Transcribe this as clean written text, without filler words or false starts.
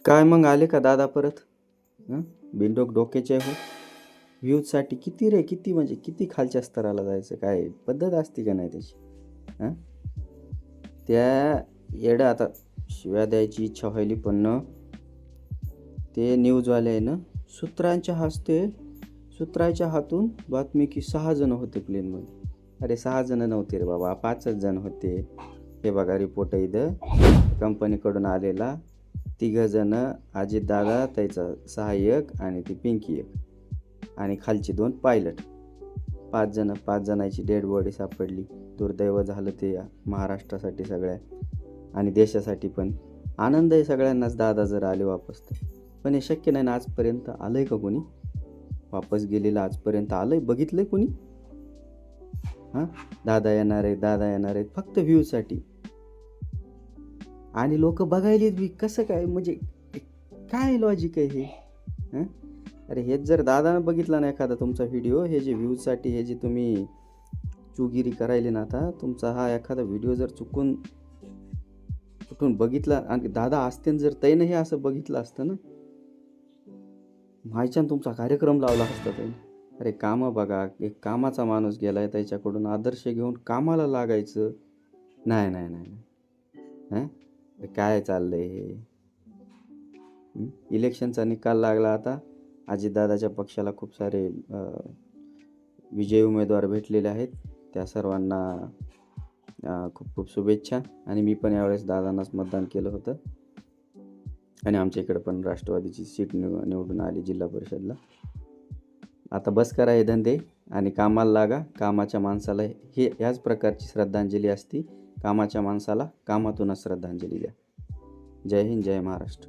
काय मग आले का दादा परत? बिनडोक डोक्याचे हो. व्ह्यूजसाठी किती रे, किती म्हणजे किती खालच्या स्तराला जायचं, काय पद्धत असते का नाही त्याची? हां त्या येडं आता शिव्या द्यायची इच्छा व्हायली, पण ते न्यूजवाले आहे ना, सूत्राच्या हातून बातमी की 6 जण होते प्लेनमध्ये. अरे 6 जण नव्हते रे बाबा, 5च जण होते. हे बघा रिपोर्ट आहे इथं कंपनीकडून आलेला. 3 जण, अजितदादा, त्याचा सहाय्यक आणि ती पिंकी एक, आणि खालची 2 पायलट. 5 जणांची डेड बॉडी सापडली. दुर्दैव झालं ते महाराष्ट्रासाठी सगळ्या आणि देशासाठी पण. आनंद आहे सगळ्यांनाच दादा जर आले वापस तर, पण हे शक्य नाही ना. आजपर्यंत आलं आहे का कोणी वापस गेलेलं? आजपर्यंत आलं आहे, बघितलं आहे कोणी? दादा येणार आहेत फक्त व्ह्यूसाठी. आणि लोक बघायलेत बी. कसं काय, म्हणजे काय लॉजिक आहे हे? अरे हेच जर दादानं बघितला ना एखादा तुमचा व्हिडिओ, हे जे व्ह्यूजसाठी हे जे तुम्ही चुगिरी करायले ना, आता तुमचा हा एखादा व्हिडिओ जर चुकून बघितला आणि दादा असते जर त्यानं हे असं बघितलं असतं ना, मायच्यान तुमचा कार्यक्रम लावला असता त्याने. अरे कामं बघा, एक कामाचा माणूस गेलाय, त्याच्याकडून आदर्श घेऊन कामाला लागायचं. नाही. काय चाललंय हे? इलेक्शनचा निकाल लागला आता. अजितदादाच्या पक्षाला खूप सारे विजयी उमेदवार भेटलेले आहेत. त्या सर्वांना खूप खूप शुभेच्छा. आणि मी पण यावेळेस दादांनाच मतदान केलं होतं. आणि आमच्या इकडे पण राष्ट्रवादीची सीट निवडून आली जिल्हा परिषदला. आता बस करा हे धंदे आणि कामाला लागा. कामाच्या माणसाला ह्याच प्रकारची श्रद्धांजली असती. कामाच्या माणसाला कामातूनच श्रद्धांजली द्या. जय हिंद, जय महाराष्ट्र.